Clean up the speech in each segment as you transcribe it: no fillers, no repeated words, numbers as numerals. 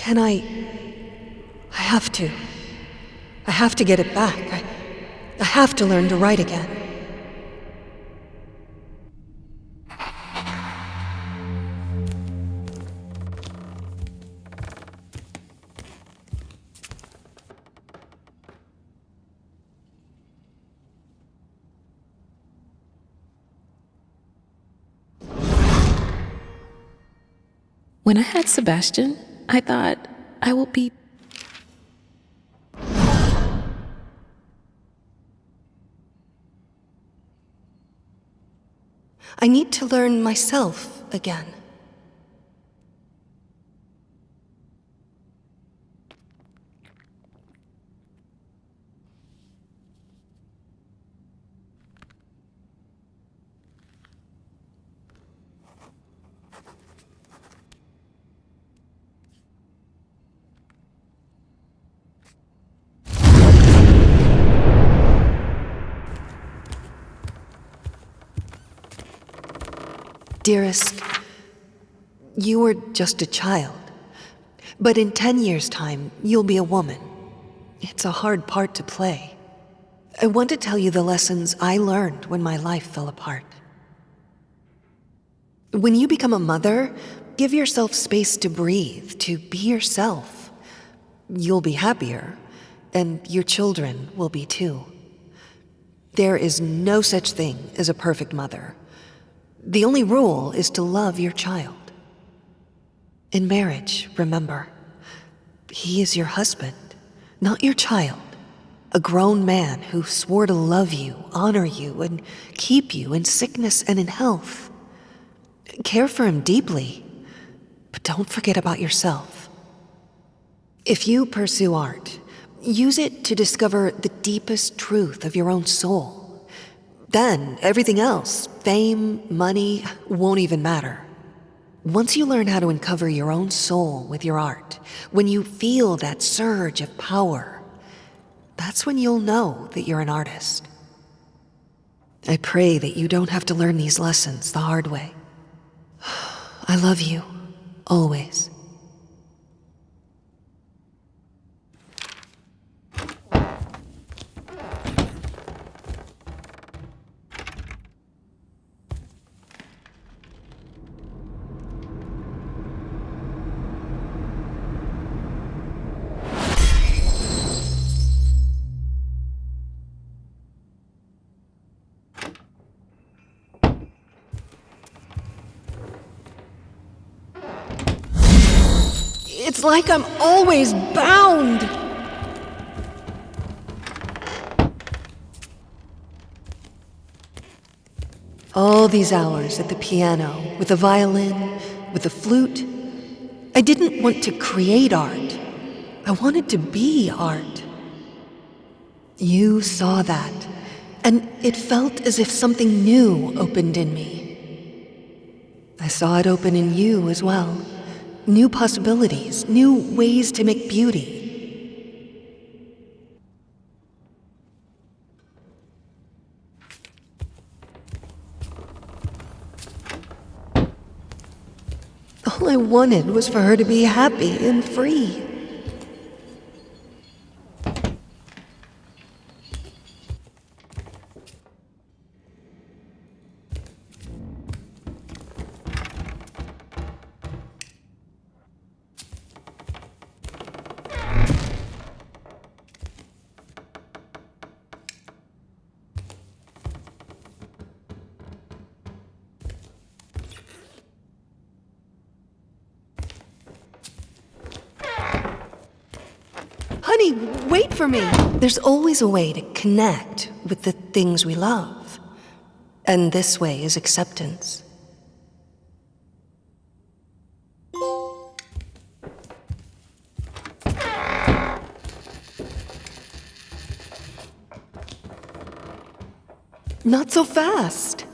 Can I have to. I have to get it back. I have to learn to write again. When I had Sebastian, I thought I will be... I need to learn myself again. Dearest, you were just a child, but in 10 years' time, you'll be a woman. It's a hard part to play. I want to tell you the lessons I learned when my life fell apart. When you become a mother, give yourself space to breathe, to be yourself. You'll be happier, and your children will be too. There is no such thing as a perfect mother. The only rule is to love your child. In marriage, remember, he is your husband, not your child. A grown man who swore to love you, honor you, and keep you in sickness and in health. Care for him deeply, but don't forget about yourself. If you pursue art, use it to discover the deepest truth of your own soul. Then, everything else, fame, money, won't even matter. Once you learn how to uncover your own soul with your art, when you feel that surge of power, that's when you'll know that you're an artist. I pray that you don't have to learn these lessons the hard way. I love you, always. It's like I'm always bound. All these hours at the piano, with the violin, with the flute. I didn't want to create art. I wanted to be art. You saw that, and it felt as if something new opened in me. I saw it open in you as well. New possibilities, new ways to make beauty. All I wanted was for her to be happy and free. Honey, wait for me! There's always a way to connect with the things we love. And this way is acceptance. Not so fast!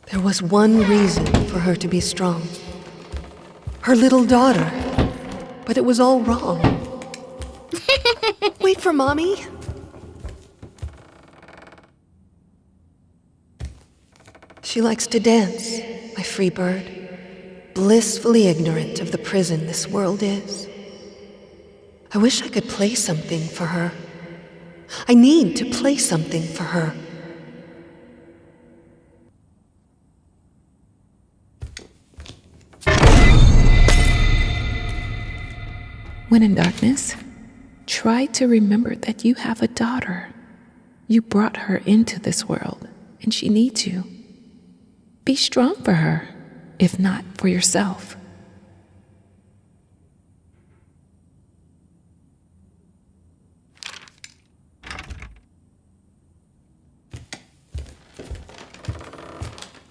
There was one reason for her to be strong. Her little daughter. But it was all wrong. Wait for Mommy. She likes to dance, my free bird, blissfully ignorant of the prison this world is. I wish I could play something for her. I need to play something for her. When in darkness, try to remember that you have a daughter. You brought her into this world, and she needs you. Be strong for her, if not for yourself.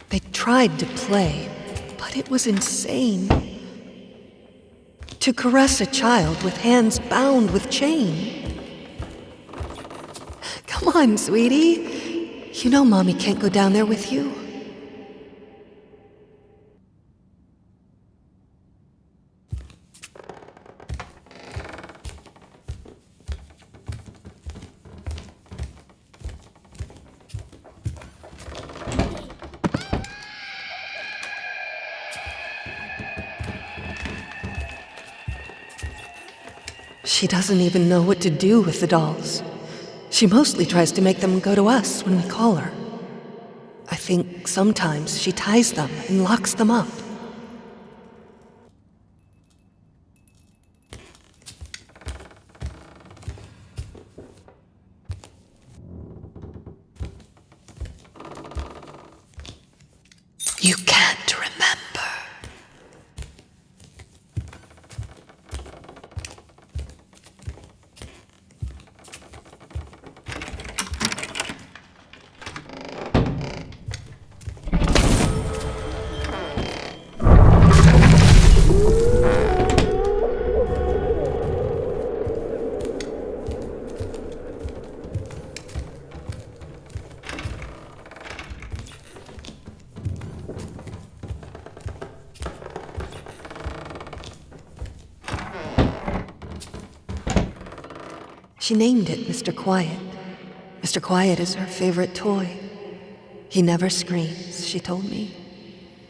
They tried to play, but it was insane. To caress a child with hands bound with chain. Come on, sweetie. You know Mommy can't go down there with you. She doesn't even know what to do with the dolls. She mostly tries to make them go to us when we call her. I think sometimes she ties them and locks them up. You can't remember. She named it Mr. Quiet. Mr. Quiet is her favorite toy. He never screams, she told me.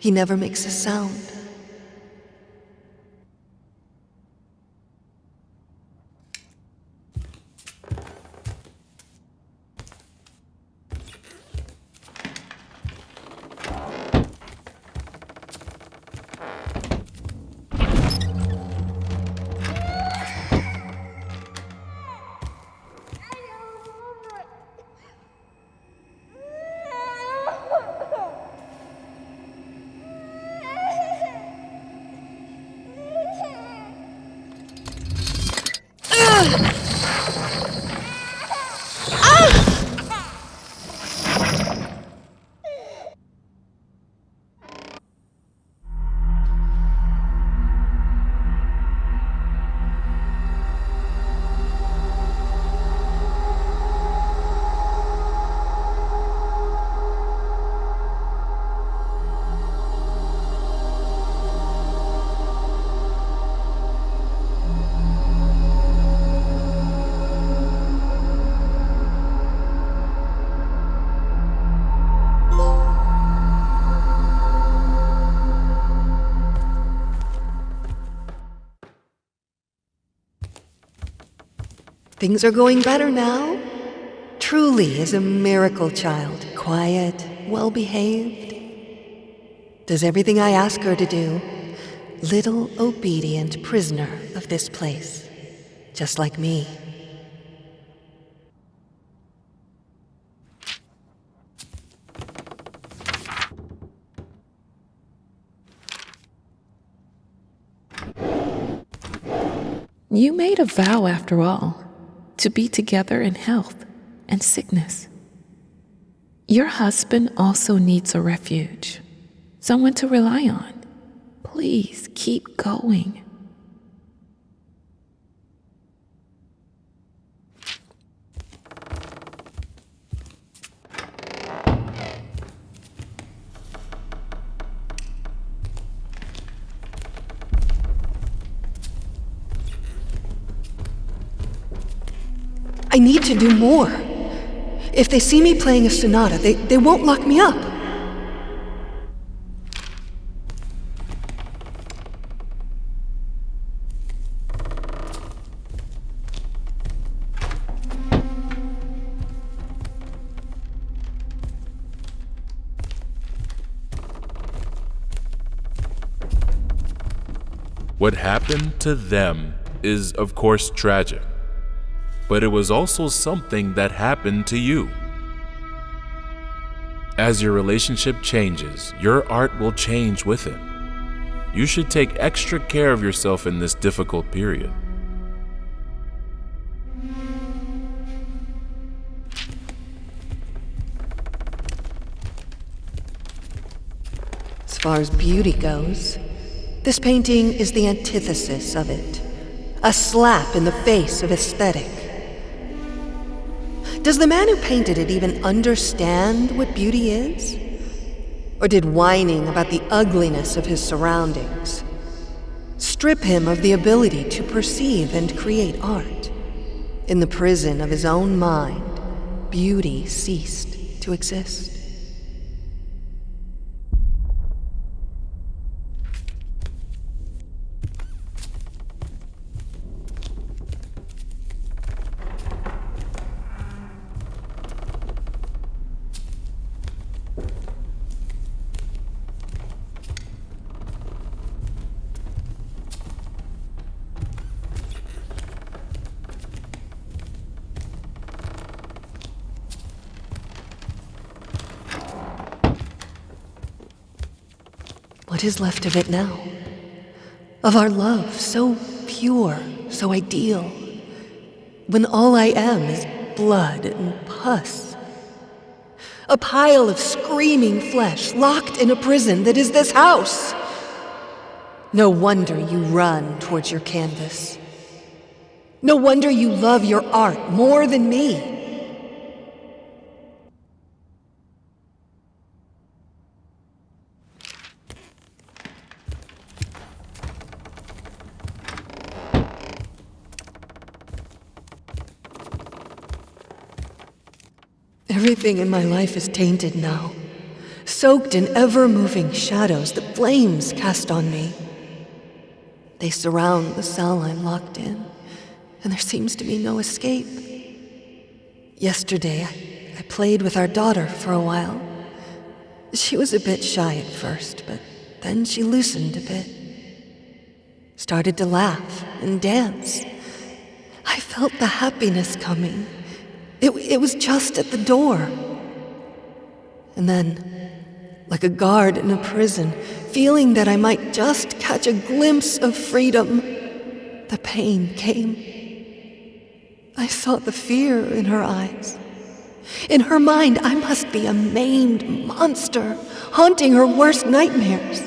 He never makes a sound. Things are going better now. Truly is a miracle child, quiet, well-behaved. Does everything I ask her to do. Little obedient prisoner of this place, just like me. You made a vow after all, to be together in health and sickness. Your husband also needs a refuge, someone to rely on. Please keep going. I need to do more. If they see me playing a sonata, they won't lock me up. What happened to them is, of course, tragic, but it was also something that happened to you. As your relationship changes, your art will change with it. You should take extra care of yourself in this difficult period. As far as beauty goes, this painting is the antithesis of it. A slap in the face of aesthetic. Does the man who painted it even understand what beauty is? Or did whining about the ugliness of his surroundings strip him of the ability to perceive and create art? In the prison of his own mind, beauty ceased to exist. What is left of it now? Of our love, so pure, so ideal, when all I am is blood and pus. A pile of screaming flesh locked in a prison that is this house. No wonder you run towards your canvas. No wonder you love your art more than me. Everything in my life is tainted now, soaked in ever-moving shadows that flames cast on me. They surround the cell I'm locked in, and there seems to be no escape. Yesterday, I played with our daughter for a while. She was a bit shy at first, but then she loosened a bit. Started to laugh and dance. I felt the happiness coming. It was just at the door. And then, like a guard in a prison, feeling that I might just catch a glimpse of freedom, the pain came. I saw the fear in her eyes. In her mind, I must be a maimed monster, haunting her worst nightmares.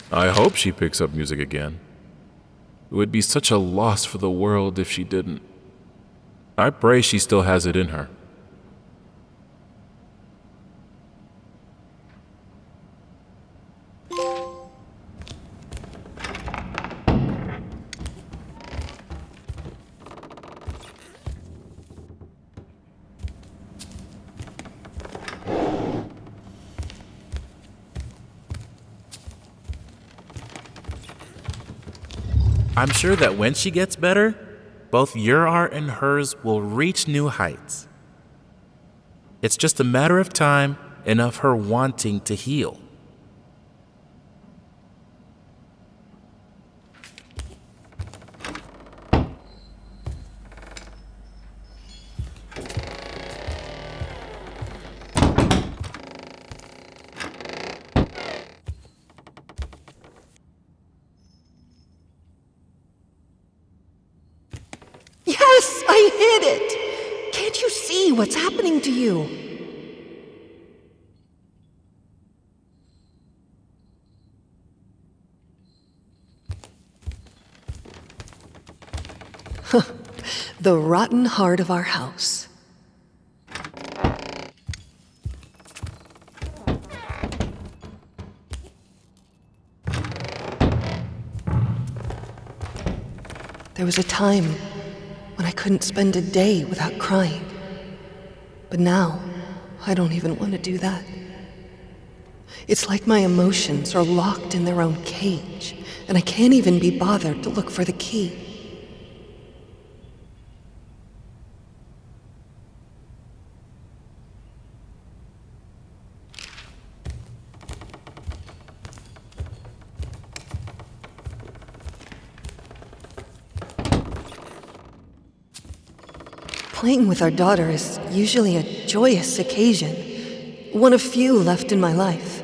I hope she picks up music again. It would be such a loss for the world if she didn't. I pray she still has it in her. I'm sure that when she gets better, both your art and hers will reach new heights. It's just a matter of time and of her wanting to heal. Yes, I hit it! Can't you see what's happening to you? The rotten heart of our house. There was a time when I couldn't spend a day without crying. But now, I don't even want to do that. It's like my emotions are locked in their own cage, and I can't even be bothered to look for the key. Playing with our daughter is usually a joyous occasion, one of few left in my life.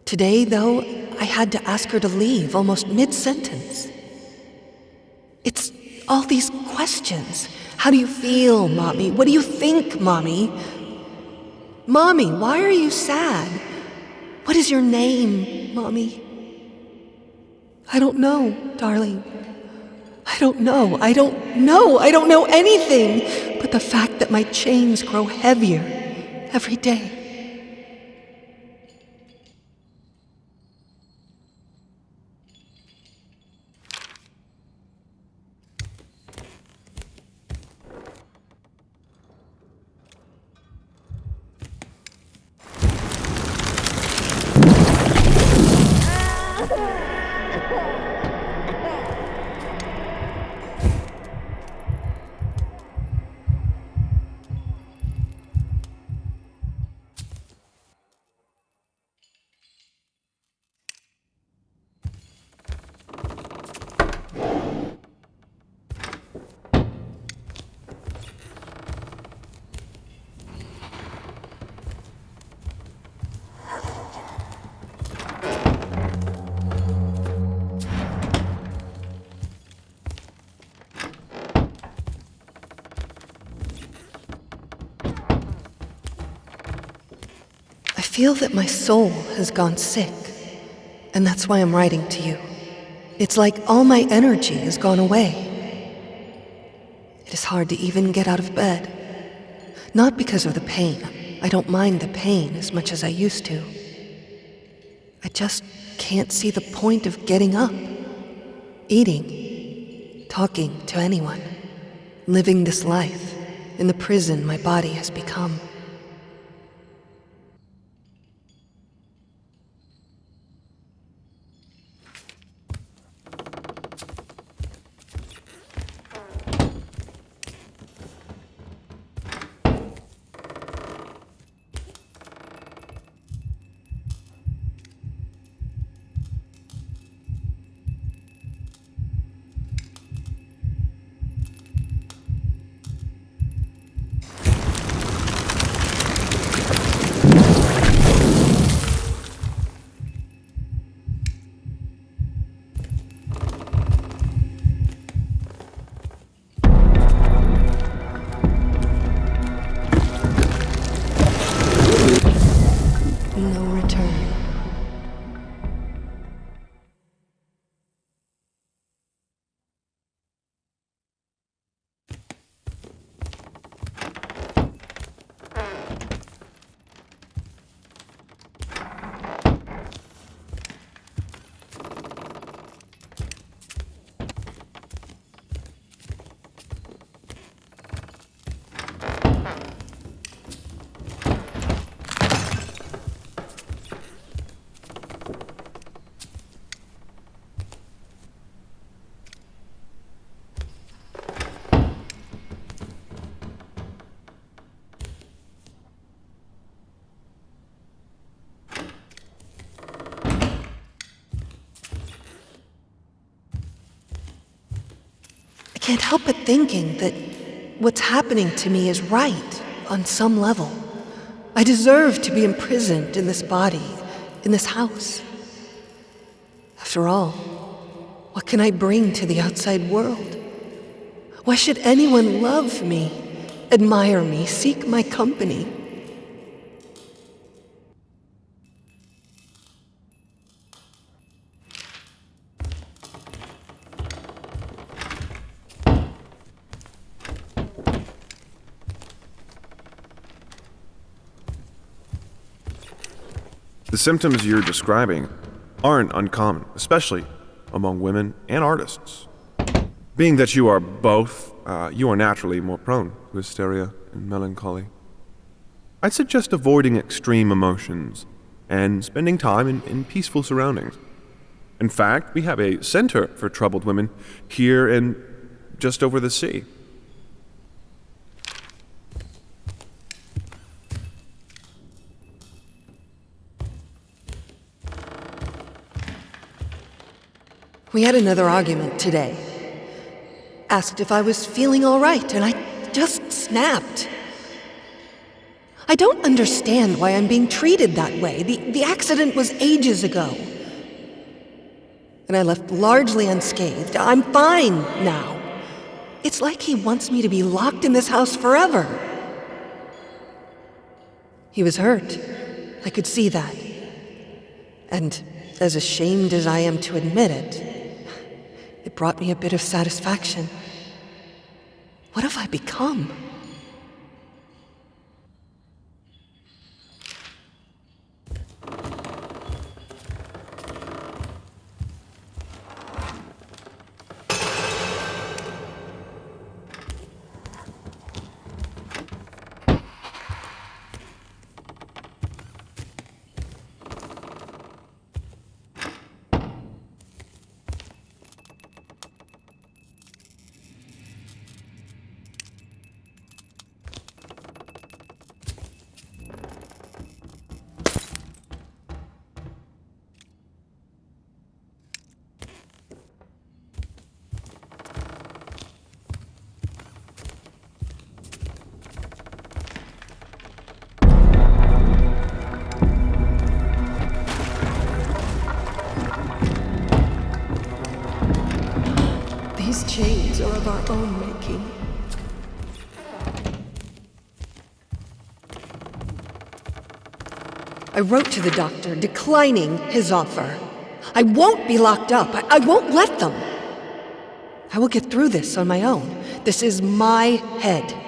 Today, though, I had to ask her to leave almost mid-sentence. It's all these questions. How do you feel, Mommy? What do you think, Mommy? Mommy, why are you sad? What is your name, Mommy? I don't know, darling. I don't know anything but the fact that my chains grow heavier every day. I feel that my soul has gone sick, and that's why I'm writing to you. It's like all my energy has gone away. It is hard to even get out of bed. Not because of the pain. I don't mind the pain as much as I used to. I just can't see the point of getting up, eating, talking to anyone, living this life in the prison my body has become. No return. I can't help but thinking that what's happening to me is right on some level. I deserve to be imprisoned in this body, in this house. After all, what can I bring to the outside world? Why should anyone love me, admire me, seek my company? The symptoms you're describing aren't uncommon, especially among women and artists. Being that you are both, you are naturally more prone to hysteria and melancholy. I'd suggest avoiding extreme emotions and spending time in peaceful surroundings. In fact, we have a center for troubled women here and just over the sea. We had another argument today. Asked if I was feeling all right, and I just snapped. I don't understand why I'm being treated that way. The accident was ages ago. And I left largely unscathed. I'm fine now. It's like he wants me to be locked in this house forever. He was hurt. I could see that. And as ashamed as I am to admit it, it brought me a bit of satisfaction. What have I become? These chains are of our own making. I wrote to the doctor declining his offer. I won't be locked up. I won't let them. I will get through this on my own. This is my head.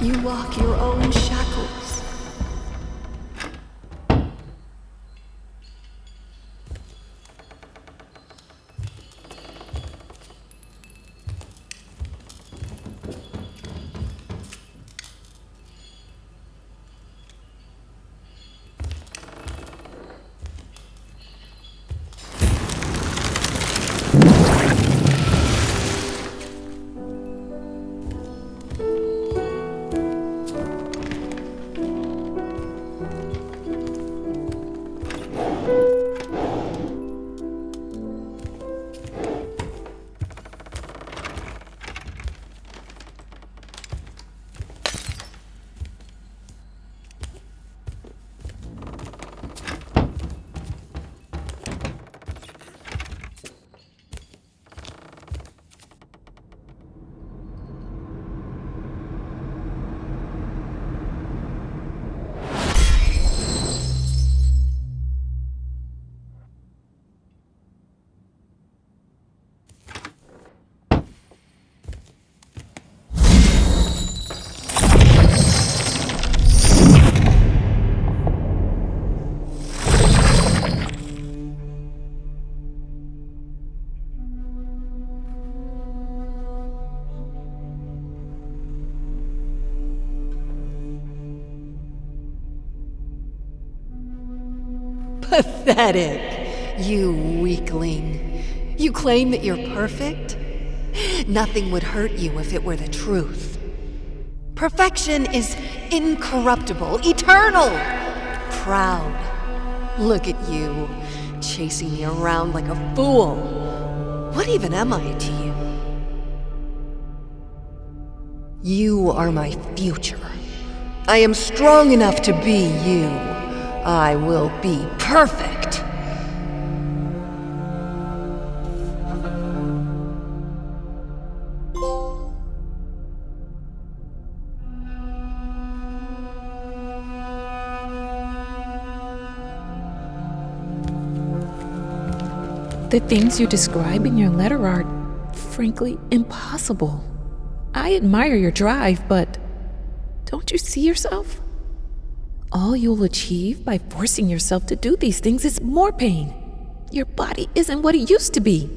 You walk your own shackles. Pathetic. You weakling. You claim that you're perfect? Nothing would hurt you if it were the truth. Perfection is incorruptible, eternal, proud. Look at you, chasing me around like a fool. What even am I to you? You are my future. I am strong enough to be you. I will be perfect. The things you describe in your letter are, frankly, impossible. I admire your drive, but don't you see yourself? All you'll achieve by forcing yourself to do these things is more pain. Your body isn't what it used to be.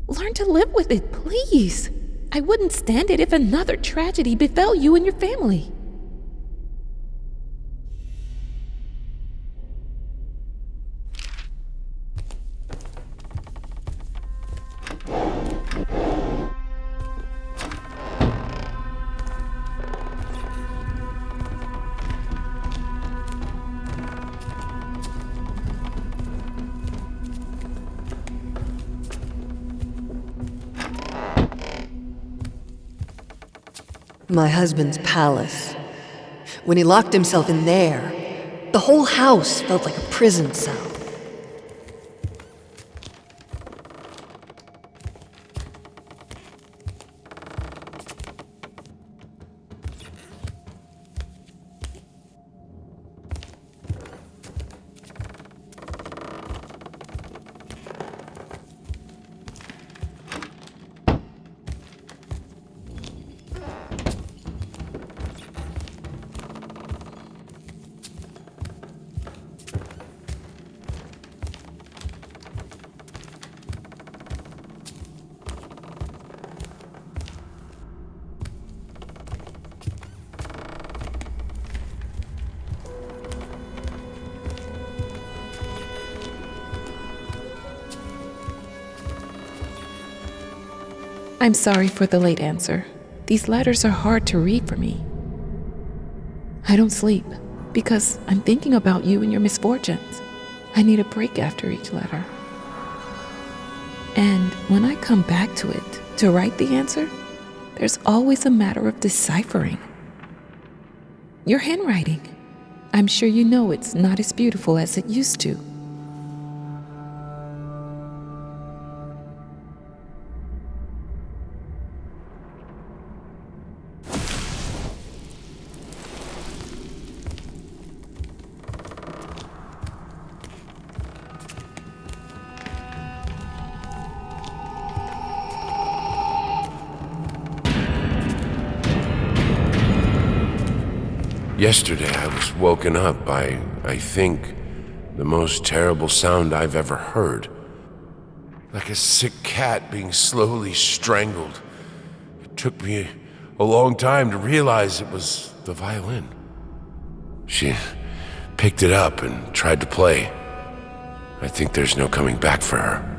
Learn to live with it, please. I wouldn't stand it if another tragedy befell you and your family. My husband's palace. When he locked himself in there, the whole house felt like a prison cell. I'm sorry for the late answer. These letters are hard to read for me. I don't sleep because I'm thinking about you and your misfortunes. I need a break after each letter. And when I come back to it to write the answer, there's always a matter of deciphering. Your handwriting. I'm sure you know it's not as beautiful as it used to. Yesterday I was woken up by, I think, the most terrible sound I've ever heard. Like a sick cat being slowly strangled. It took me a long time to realize it was the violin. She picked it up and tried to play. I think there's no coming back for her.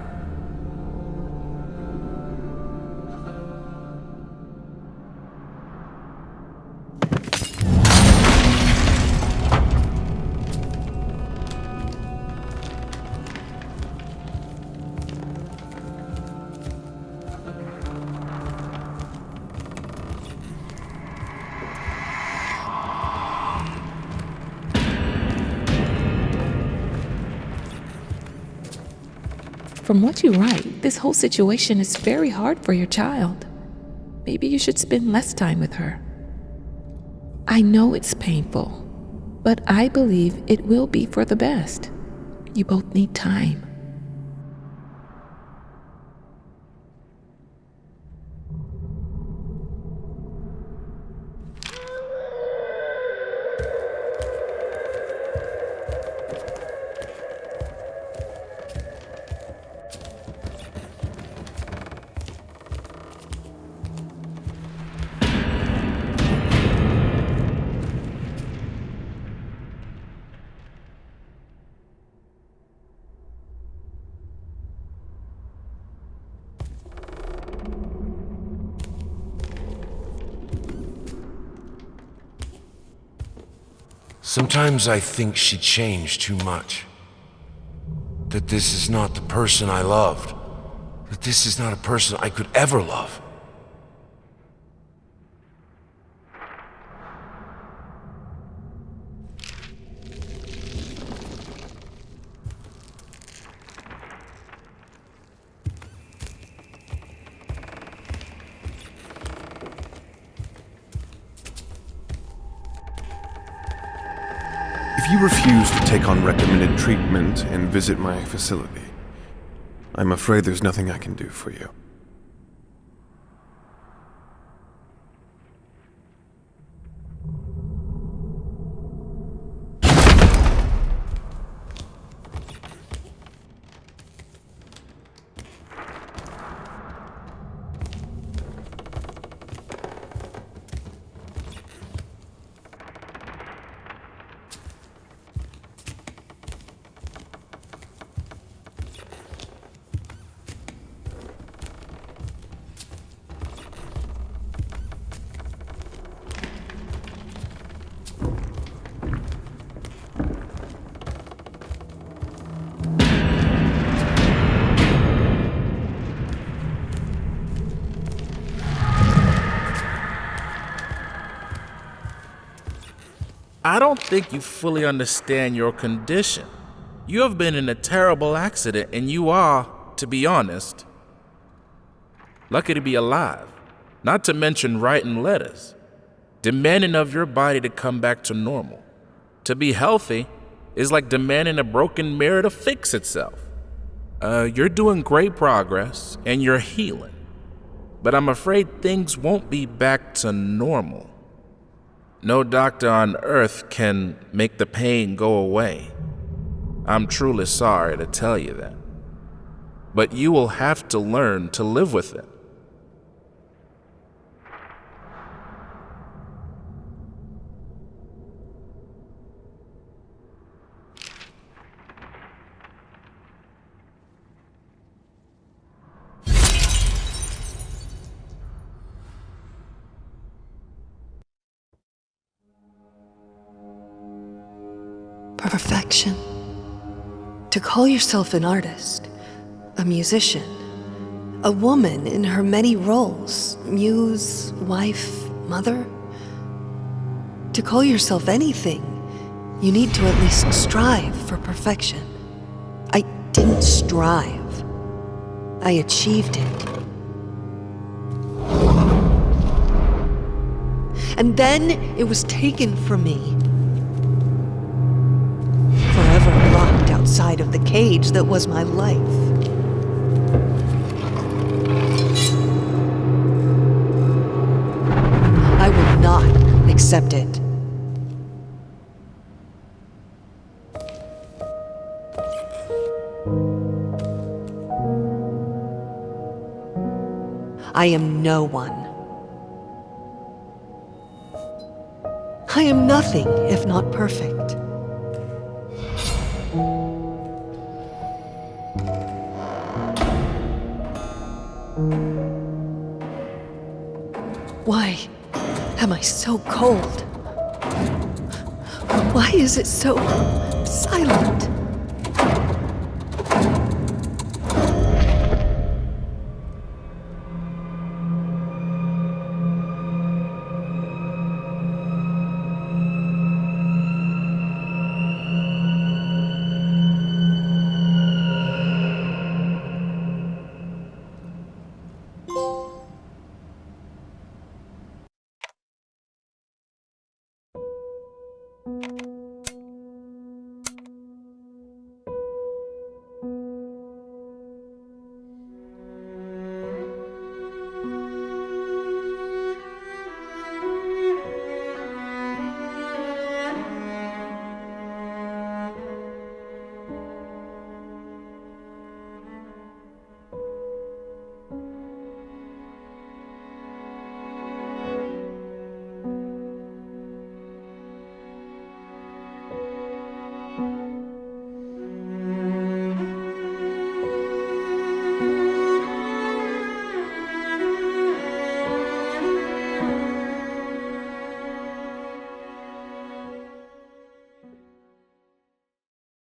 From what you write, this whole situation is very hard for your child. Maybe you should spend less time with her. I know it's painful, but I believe it will be for the best. You both need time. Sometimes I think she changed too much. That this is not the person I loved. That this is not a person I could ever love. If you refuse to take on recommended treatment and visit my facility, I'm afraid there's nothing I can do for you. I don't think you fully understand your condition. You have been in a terrible accident, and you are, to be honest, lucky to be alive. Not to mention writing letters, demanding of your body to come back to normal. To be healthy is like demanding a broken mirror to fix itself. You're doing great progress, and you're healing. But I'm afraid things won't be back to normal. No doctor on earth can make the pain go away. I'm truly sorry to tell you that. But you will have to learn to live with it. Perfection. To call yourself an artist, a musician, a woman in her many roles, muse, wife, mother. To call yourself anything, you need to at least strive for perfection. I didn't strive. I achieved it. And then it was taken from me. Forever locked outside of the cage that was my life. I will not accept it. I am no one. I am nothing if not perfect. Why am I so cold? Why is it so silent?